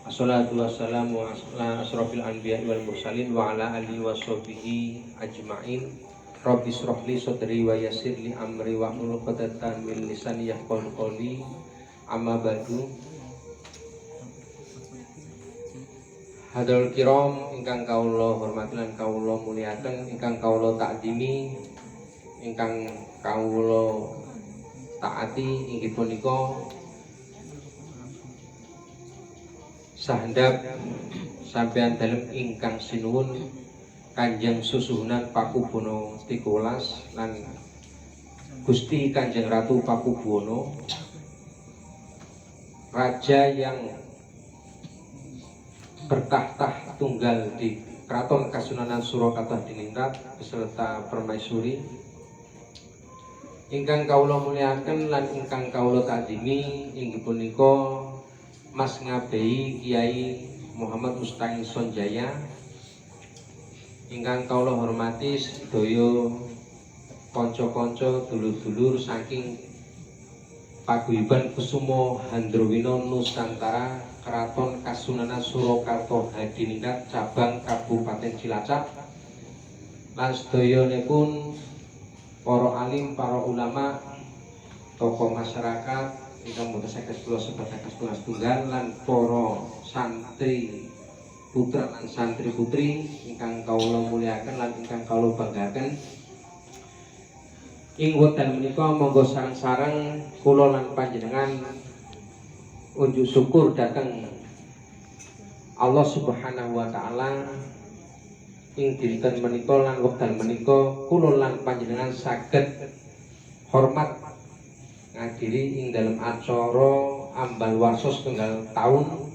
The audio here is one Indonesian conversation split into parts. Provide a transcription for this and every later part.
Assalatu wassalamu ala asrofil anbiya wal mursalin wa ala alihi wa sahbihi ajma'in. Rabbi shrah li sadri wa yassir li amri wa hlul 'uqdatam min lisani yafqahu qawli. Amma ba'du. Hadal kiram ingkang kawula hormati lan kawula muliaken, ingkang kawula takdimi, ingkang kawula taati inggih punika sahendap sampeyan dalem ingkang sinuwun Kanjeng Susuhunan Pakubuwana 13 lan Gusti Kanjeng Ratu Pakubuwana, raja yang bertahta tunggal di Kraton Kasunanan Surakarta Diningrat beserta permaisuri, ingkang kawula muliaken lan ingkang kawula takdimi inggih punika Mas Ngabehi Kiai Muhammad Mustaqim Sonjaya, ingkang kawula hormati sedaya kanca-kanca dulur-dulur saking Paguyuban Kusuma Handrawina Nusantara Kraton Kasunanan Surakarta Hadiningrat cabang Kabupaten Cilacap, lan sedayanipun para alim, para ulama, tokoh masyarakat ingkang boten saged kula sebataken setunggal lan para santri putra lan santri putri ingkang kawula muliaken lan ingkang kawula banggaken. Ing wekdal menika monggo sareng-sareng kula lan panjenengan unjuk syukur dhateng Allah Subhanahu wa taala ing dinten menika lan wekdal menika kula lan panjenengan saged hormat ngadiri ing dalam acara ambal warsa setunggal taun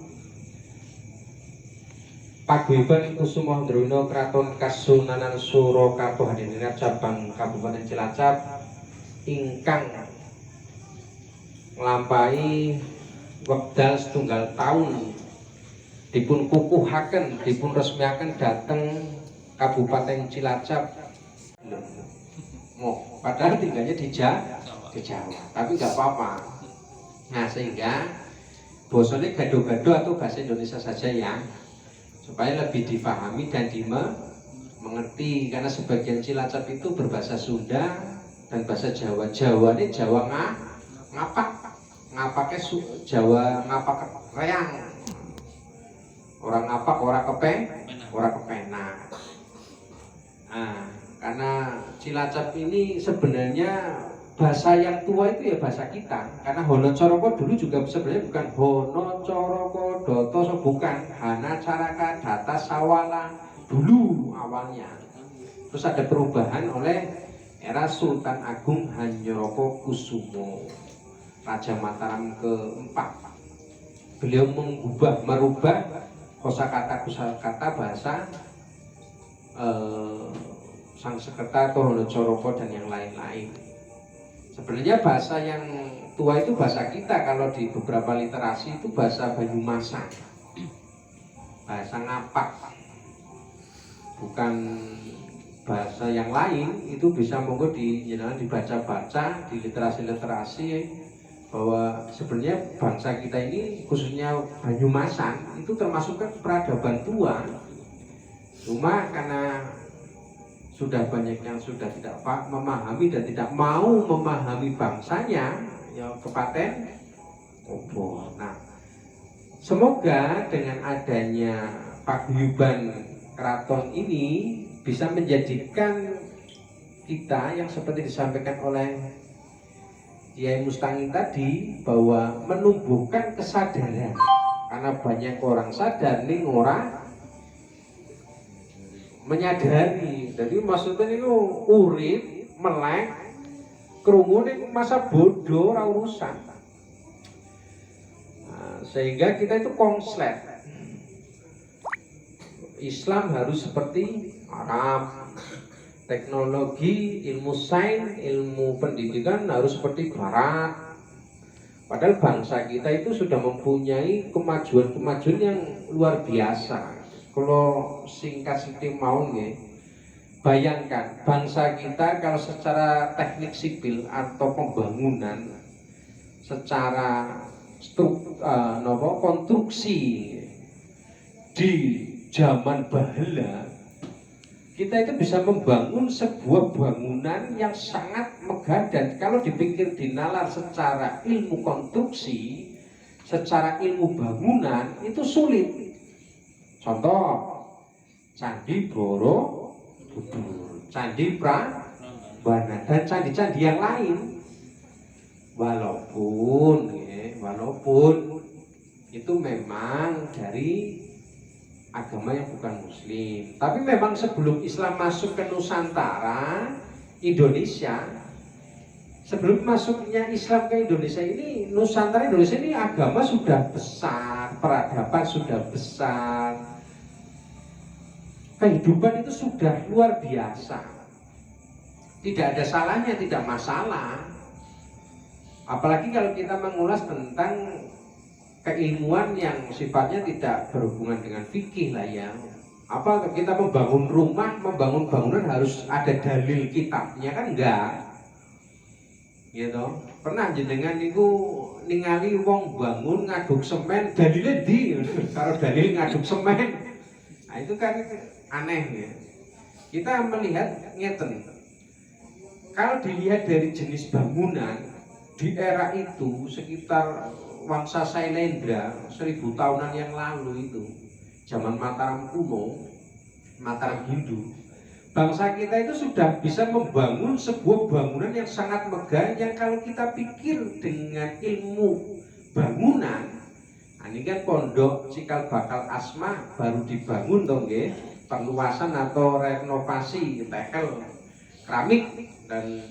Paguyuban Kusuma Handrawina Kraton Kasunanan Surakarta Hadiningrat cabang Kabupaten Cilacap ingkang nglampahi wekdal setunggal taun dipun kukuhaken, dipun resmiaken dhateng Kabupaten Cilacap. Padahal tinggalnya di Jawa, tapi nggak apa-apa. Nah, sehingga bosone gado-gado atau bahasa Indonesia saja ya, supaya lebih difahami dan dimengerti, karena sebagian Cilacap itu berbahasa Sunda dan bahasa Jawa. Jawa ini Jawa ngapaknya Jawa ngapak reang. Orang ngapak, orang kepena. Nah, karena Cilacap ini sebenarnya bahasa yang tua itu ya bahasa kita, karena Hono Coroko dulu juga sebenarnya bukan Hono Coroko Doto, bukan Hana Caraka Data Sawala dulu awalnya. Terus ada perubahan oleh era Sultan Agung Hanyaraka Kusumo, Raja Mataram keempat. Beliau merubah kosakata bahasa Sangsekerta atau Hono Coroko dan yang lain-lain. Sebenarnya bahasa yang tua itu bahasa kita, kalau di beberapa literasi itu bahasa Banyumasan, bahasa ngapak, bukan bahasa yang lain. Itu bisa monggo dibaca-baca di literasi-literasi bahwa sebenarnya bangsa kita ini khususnya Banyumasan itu termasuk kan peradaban tua. Cuma karena sudah banyak yang sudah tidak memahami dan tidak mau memahami bangsanya, ya kepaten obor. Nah, semoga dengan adanya paguyuban keraton ini bisa menjadikan kita yang seperti disampaikan oleh Kiai Mustaqim tadi, bahwa menumbuhkan kesadaran, karena banyak orang sadar ning ora menyadari. Jadi maksudnya itu urip melek krungu ning masa bodoh ora urusan. Nah, sehingga kita itu konslet. Islam harus seperti Arab, teknologi, ilmu sains, ilmu pendidikan harus seperti Barat. Padahal bangsa kita itu sudah mempunyai kemajuan-kemajuan yang luar biasa. Kalau singkat mau nih, bayangkan bangsa kita kalau secara teknik sipil atau pembangunan, secara konstruksi di zaman bahla kita itu bisa membangun sebuah bangunan yang sangat megah, dan kalau dipikir dinalar secara ilmu konstruksi, secara ilmu bangunan itu sulit. Contoh Candi Borobudur, Candi Prambanan, dan candi-candi yang lain. Walaupun itu memang dari agama yang bukan muslim, tapi memang sebelum Islam masuk ke Nusantara, Indonesia, sebelum masuknya Islam ke Indonesia ini, Nusantara Indonesia ini agama sudah besar, peradaban sudah besar, kehidupan itu sudah luar biasa. Tidak ada salahnya, tidak masalah. Apalagi kalau kita mengulas tentang keilmuan yang sifatnya tidak berhubungan dengan fikih lah ya. Apa kita membangun rumah, membangun bangunan harus ada dalil kitabnya kan enggak? Gitu. Pernah jenengan niku ningali wong bangun ngaduk semen, dalilnya di kalau dalil ngaduk semen. Nah itu kan aneh ya. Kita melihat ngeten. Kalau dilihat dari jenis bangunan di era itu sekitar Wangsa Sailendra 1000 tahunan yang lalu itu, zaman Mataram kuno, Mataram Hindu, bangsa kita itu sudah bisa membangun sebuah bangunan yang sangat megah, yang kalau kita pikir dengan ilmu bangunan, ini kan pondok Cikal Bakal Asma baru dibangun dong ya, perluasan atau renovasi tekel, keramik dan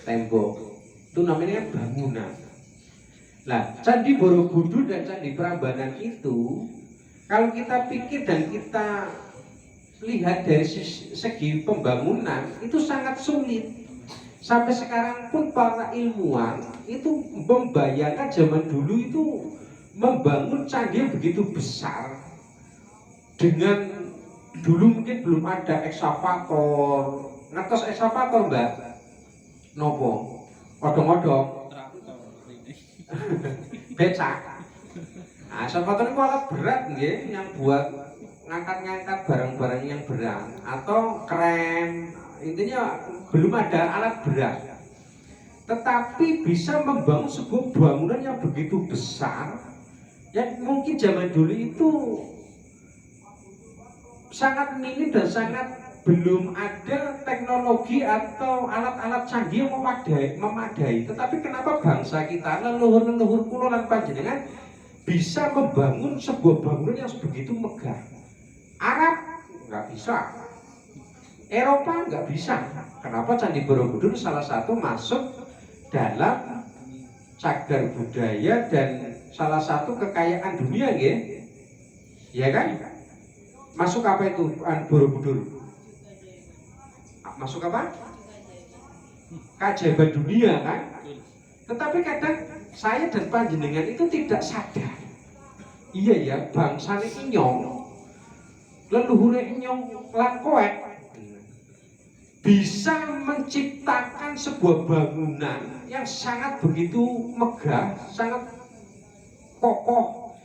tembok, itu namanya bangunan. Nah, Candi Borobudur dan Candi Prambanan itu, kalau kita pikir dan kita lihat dari segi pembangunan, itu sangat sulit. Sampai sekarang pun para ilmuwan itu membayangkan zaman dulu itu membangun candi yang begitu besar, dengan dulu mungkin belum ada ekskavator. Ngertos ekskavator mbak? Nopo? Odong-odong? Becak. Nah, ekskavator itu alat berat nggih, yang buat ngangkat-ngangkat barang-barang yang berat, atau kren. Intinya belum ada alat berat. Tetapi bisa membangun sebuah bangunan yang begitu besar, yang mungkin zaman dulu itu sangat minim dan sangat belum ada teknologi atau alat-alat canggih yang memadai. Tetapi kenapa bangsa kita, leluhur-leluhur kulo lan panjenengan bisa membangun sebuah bangunan yang begitu megah? Arab nggak bisa, Eropa nggak bisa. Kenapa Candi Borobudur salah satu masuk dalam cagar budaya dan salah satu kekayaan dunia, ya kan? Masuk apa itu Borobudur? Masuk apa? Keajaiban dunia kan? Tetapi kadang saya dan panjenengan itu tidak sadar. Iya ya, bangsa ini nyong, leluhurnya nyong lan koek, bisa menciptakan sebuah bangunan yang sangat begitu megah, sangat kokoh,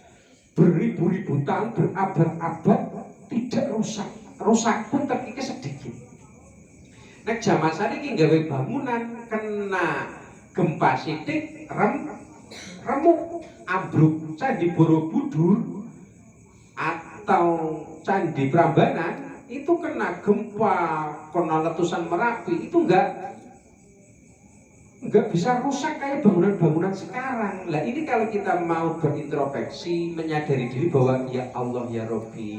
beribu-ribu tahun, berabad-abad, tidak rusak. Rusak pun terkikis sedikit. Nek zaman saiki gawe bangunan kena gempa sithik remuk ambruk. Candi Borobudur atau Candi Prambanan itu kena gempa, kena letusan Merapi, itu enggak bisa rusak kayak bangunan-bangunan sekarang. Lah ini kalau kita mau berintrospeksi, menyadari diri bahwa ya Allah ya Rabbi,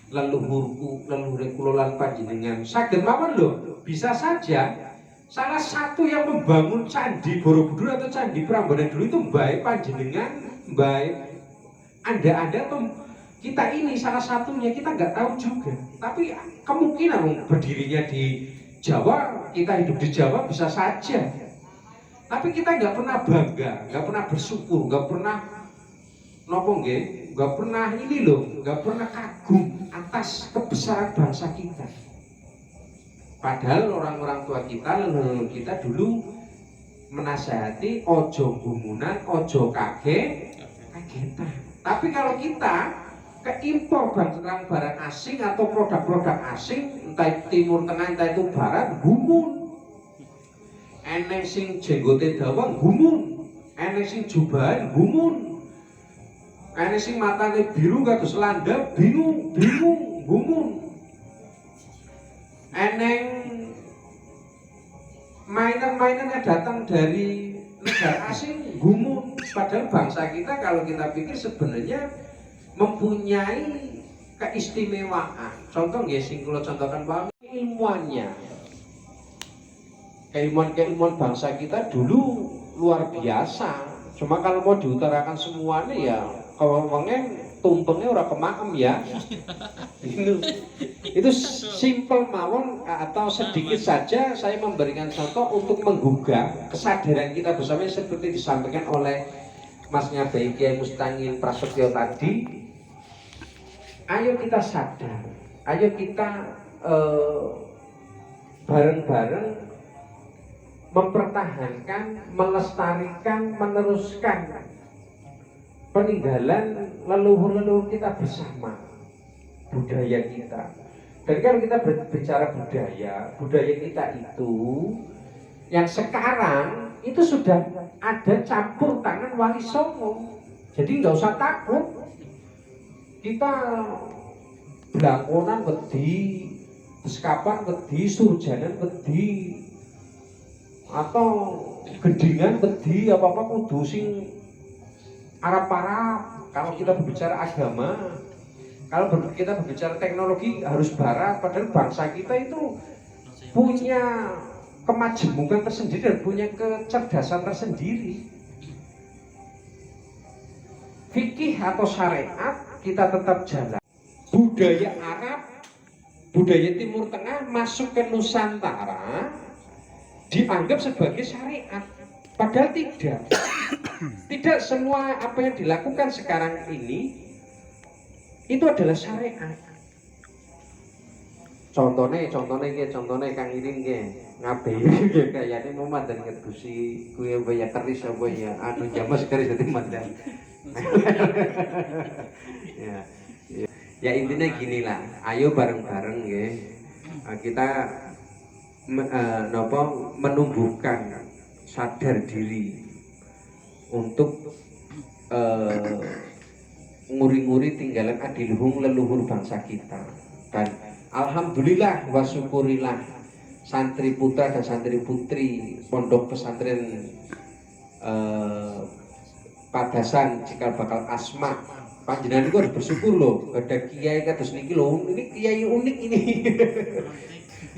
leluhurku, leluhur kula lan panjenengan saged mawon lho, bisa saja salah satu yang membangun Candi Borobudur atau Candi Prambanan dulu itu baik panjenengan, baik Anda atau kita ini salah satunya, kita nggak tahu juga. Tapi kemungkinan berdirinya di Jawa, kita hidup di Jawa bisa saja. Tapi kita nggak pernah bangga, nggak pernah bersyukur, nggak pernah nopo nggak pernah ini loh, nggak pernah kagum atas kebesaran bangsa kita. Padahal orang-orang tua kita, leluhur kita dulu menasihati ojo gumunan, ojo kagetan. Tapi kalau kita keimpor barang-barang asing atau produk-produk asing, entah itu Timur Tengah, entah itu Barat, gumun. Eneng sing jenggote dawa gumun, eneng sing jubahan gumun, eneng sing matane biru kados landap bingung, gumun. Eneng mainan-mainan yang datang dari negara asing gumun. Padahal bangsa kita kalau kita pikir sebenarnya mempunyai keistimewaan. Contoh nggih sing kula contohkan Pak, ilmuannya. Keilmuan bangsa kita dulu luar biasa. Cuma kalau mau diutarakan semuanya ya ngomongnya tumpengnya orang kemakem ya. Itu simple mawon atau sedikit saja saya memberikan contoh untuk menggugah kesadaran kita bersama seperti disampaikan oleh Masnya Baik Kiai Mustangin Prasetyo tadi. Ayo kita sadar, ayo kita bareng-bareng mempertahankan, melestarikan, meneruskan peninggalan leluhur-leluhur kita bersama, budaya kita. Dan kalau kita berbicara budaya kita itu yang sekarang itu sudah ada campur tangan Wali Songo. Jadi nggak usah takut. Kita belangkonan wedi, sekapan wedi, surjanan wedi, atau gendingan wedi, apa-apa kudu sing Arab-Arab. Kalau kita berbicara agama, kalau kita berbicara teknologi harus barat. Padahal bangsa kita itu punya kemajemukan tersendiri dan punya kecerdasan tersendiri. Fikih atau syariat kita tetap jalan. Budaya Arab, budaya Timur Tengah masuk ke Nusantara dianggap sebagai syariat. Padahal tidak. Tidak semua apa yang dilakukan sekarang ini itu adalah syariat. Contohnya Kang Irin ke ngabe kayaknya mau mandan ngedusi kue bayar keris apa ya anu jamas keris itu mandan. Ya intinya gini lah, ayo bareng-bareng ya kita menumbuhkan sadar diri untuk nguri-nguri tinggalan adiluhung leluhur bangsa kita. Dan alhamdulillah wa syukurillah santri putra dan santri putri pondok pesantren Padasan Cikal Bakal Asma panjenengan itu harus bersyukur loh, ada kiai kados niki loh, ini kiai unik ini.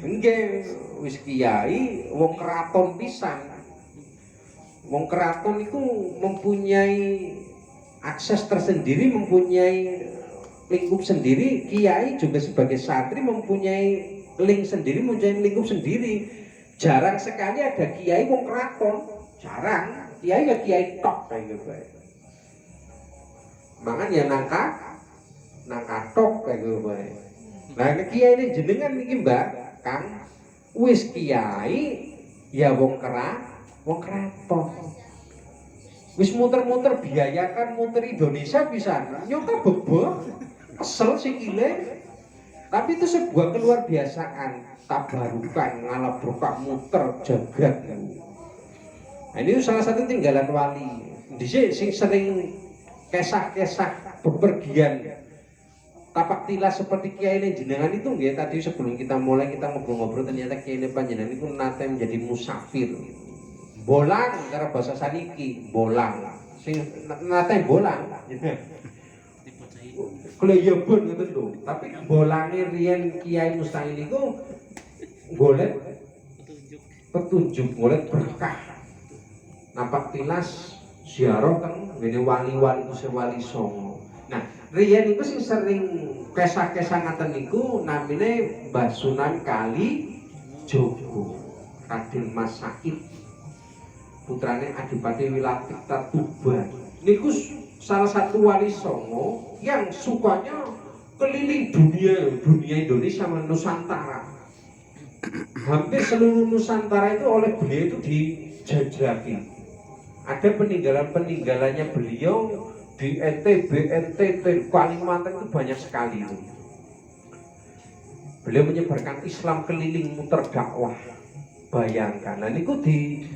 Nggih, wis kiai wong keraton pisan. Wong keraton itu mempunyai akses tersendiri, mempunyai lingkup sendiri. Kiai juga sebagai santri mempunyai link sendiri, mempunyai lingkup sendiri. Jarang sekali ada kiai wong keraton, jarang. Kiai ya kiai tok kayak gitu. Mangan ya nangka tok kayak gitu. Nah kiai ini jenengan niki Mbak Kang, wis kiai ya wong keraton. Wis muter-muter biayakan muter Indonesia bisa nyota bebo kesel sikile. Tapi itu sebuah keluar biasaan, tabarukan ngalap berkah muter jagat. Nah, ini salah satu tinggalan wali. Dhisik sing sering kesah-kesah bepergian tapak tilas seperti kiai ini jenengan itu nggih tadi sebelum kita mulai kita ngobrol-ngobrol ternyata kiai ini panjenengan itu nate menjadi musafir. Bolang cara bahasa saniki, bolang. Sing nate bolang. Kleyebon ngoten lho. Tapi bolange riyen Kiai Mustangin iku golek petunjuk, golek berkah. Nampak tilas ziarah kan ngene wali-wali ku Wali Songo. Nah, riyen iku sing sering kesah-kesah ngaten niku namine Mbah Sunan Kali Jogo. Raden Mas Said. Putrane Adipati Wilatikta Tuban. Niku salah satu wali Songo yang sukanya keliling dunia Indonesia dan Nusantara. Hampir seluruh Nusantara itu oleh beliau itu dijajaki. Ada peninggalan-peninggalannya beliau di NTB, NTT, Kalimantan itu banyak sekali itu. Beliau menyebarkan Islam keliling muter dakwah. Bayangkan, nah niku di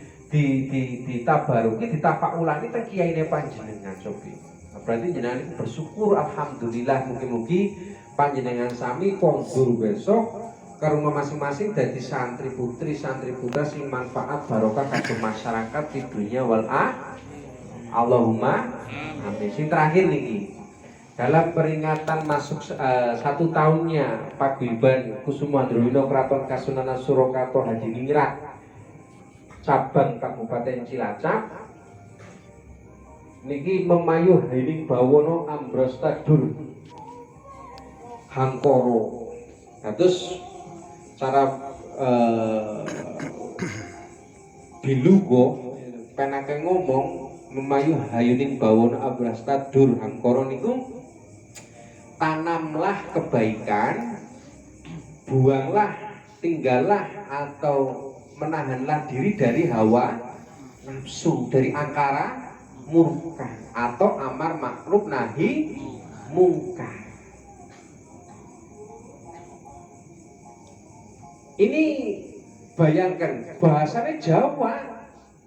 tabaruki, ditafa'ulani teng kiyaine panjenengan cobi. Berarti jenengan itu bersyukur, alhamdulillah, mugi-mugi panjenengan sami kondur besok ke rumah masing-masing dari santri putri santri putra sing manfaat barokah kagem masyarakat di dunia wal Allahumma amin. Sing terakhir niki dalam peringatan masuk 1 tahunnya Paguyuban Kusumandrowina Kraton Kasunanan Surakarta Hadiningrat cabang Kabupaten Cilacap niki memayuh Haining Bawono Ambrostadur Hangkoro. Nah, terus cara bilugo penake ngomong memayuh Hayuning Bawono Ambrostadur Hangkoro niku tanamlah kebaikan, buanglah, tinggallah atau menahanlah diri dari hawa nafsu, dari angkara murka atau amar makruf nahi mungkar. Ini bayangkan bahasanya Jawa,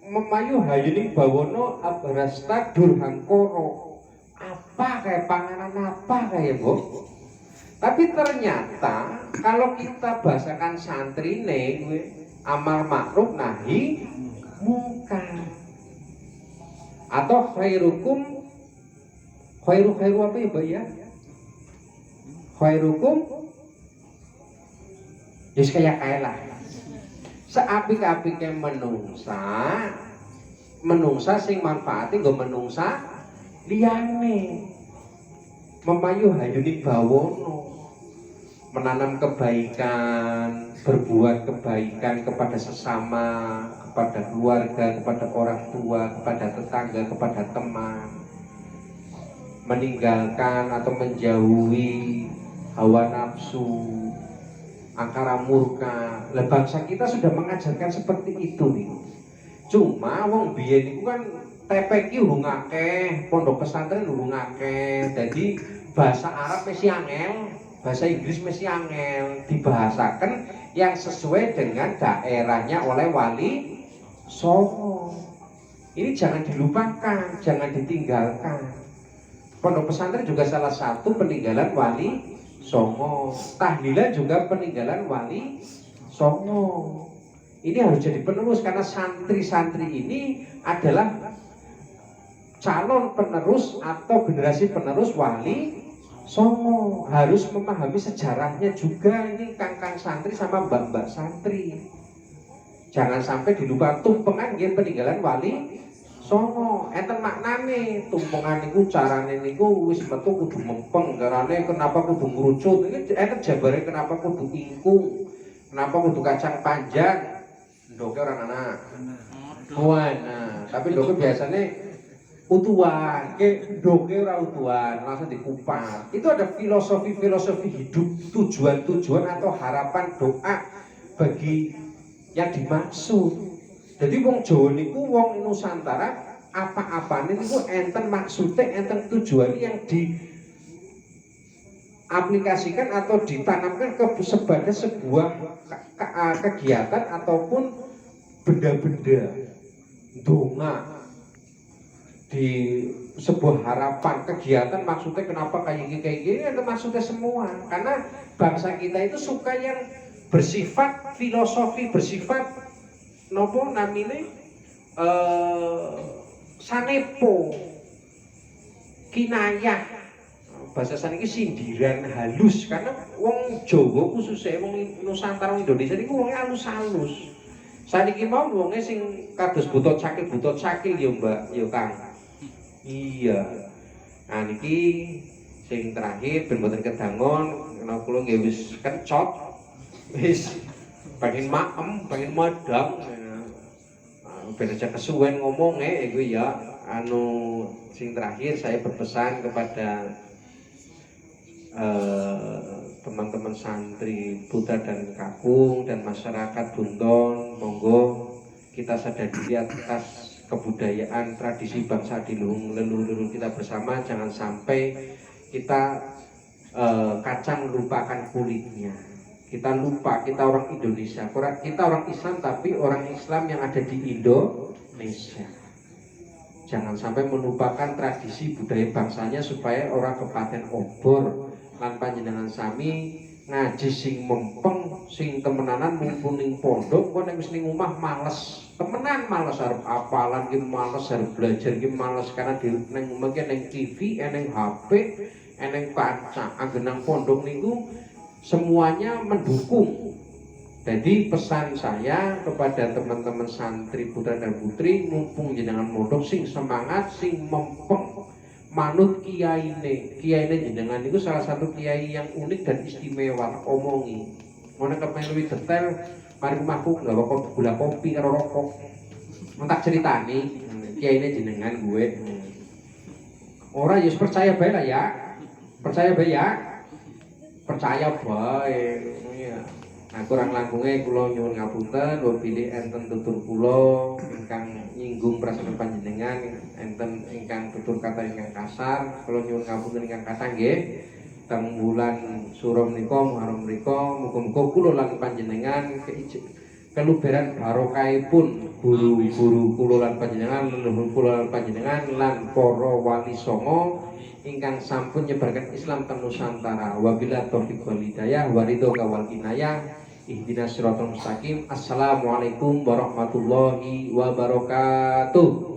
memayuh Hayuning Bawono Ambrostadur Hangkoro. Apa kayak panganan apa kayak Bu? Tapi ternyata kalau kita bahasakan santri nih, amar makruf nahi mungkar atau khairukum khairu apa ya Mbak ya? Khairukum yes kayak lah. Seapik-apike menungsa sing manfaate nggo menungsa liyane. Memayuh Hayuning Bawono menanam kebaikan, berbuat kebaikan kepada sesama, kepada keluarga, kepada orang tua, kepada tetangga, kepada teman, meninggalkan atau menjauhi hawa nafsu, angkara murka. Lah bangsa kita sudah mengajarkan seperti itu nih. Cuma wong biyen iku kan TPQ urung akeh, pondok pesantren urung akeh. Jadi bahasa Arab mesti angel, bahasa Inggris mesti angel, dibahasakan yang sesuai dengan daerahnya oleh wali songo. Ini jangan dilupakan, jangan ditinggalkan. Pondok pesantren juga salah satu peninggalan wali songo. Tahlilan juga peninggalan wali songo. Ini harus jadi penerus karena santri-santri ini adalah calon penerus atau generasi penerus wali songo. Harus memahami sejarahnya juga ini kangkang santri sama mbak-mbak santri. Jangan sampai dilupakan tumpengan nggih peninggalan wali songo. Enten maknane tumpengan niku carane niku wis metu kudu mempeng, carane kenapa kudu ngrucut. Iki enten jabare kenapa kudu ingkung. Kenapa kudu kacang panjang? Ndoke orang anak. Nah, tapi ndoke biasanya utuhan, ke ndoke ora utuhan, langsung dikupas. Itu ada filosofi-filosofi hidup, tujuan-tujuan atau harapan doa bagi yang dimaksud. Jadi wong Jawa niku wong Nusantara apa-apane niku enten maksude, enten tujuan yang diaplikasikan atau ditanamkan sebagai sebuah kegiatan ataupun benda-benda donga di sebuah harapan kegiatan. Maksudnya kenapa kayak gini itu maksudnya semua karena bangsa kita itu suka yang bersifat filosofi, bersifat nopo namine sanepo, kinayah, bahasa saniki sindiran halus. Karena wong Jawa khususnya wong Nusantara Indonesia niku wong halus-halus. Saniki mau wonge sing kados butot cakil ya Mbak, ya Kang. Iya. Nah niki sing terakhir ben mboten kedangon, kena kula nggih wis kencot. Wis pengen maem, pengen madang. Ben aja kesuwen ngomongnya iku ya. Sing terakhir saya berpesan kepada teman-teman santri Putra dan Kakung dan masyarakat Bunton, monggo kita sadar diri atas kebudayaan, tradisi bangsa di leluhur kita bersama. Jangan sampai kita kacang lupakan kulitnya. Kita lupa kita orang Indonesia, kita orang Islam tapi orang Islam yang ada di Indonesia. Jangan sampai melupakan tradisi budaya bangsanya supaya orang kepaten obor lan panjenengan sami ngaji sing mempeng sing temenanan mumpung ning pondok kok nek wis ning omah males. Temenan males arep apalan ki males arep belajar ki males karena di ning omah ki ning TV, ning HP, ning kaca. Anggenang pondok niku semuanya mendukung. Jadi pesan saya kepada teman-teman santri putra dan putri, mumpung jenengan mondok sing semangat, sing mempeng manut kiyaine jenengan itu salah satu kiai yang unik dan istimewa. Omongi mana kepen lebih detail mari rumahku nggak bakal gula kopi karo rokok mentak ceritani kiyaine jenengan gue orang yus percaya bae lah ya, percaya bae ya, percaya bae ya. Nah kurang langkungnya kula nyuwun ngapunten wabilih enten tutur kula ingkang nyinggung perasaan panjenengan, enten ingkang tutur kata ingkang kasar, kula nyuwun ngapunten ingkang kathah nggih. Teng wulan Suro menika Muharram menika muga-muga kula lan panjenengan keluberan barokahipun guru-guru kula lan panjenengan, leluhur kula lan panjenengan lan para wali songo ingkang sampun nyebarkan Islam teng Nusantara. Wabillahi taufiq wal hidayah wa ridho wal inayah. Ihdinas siratal mustaqim. Assalamualaikum warahmatullahi wabarakatuh.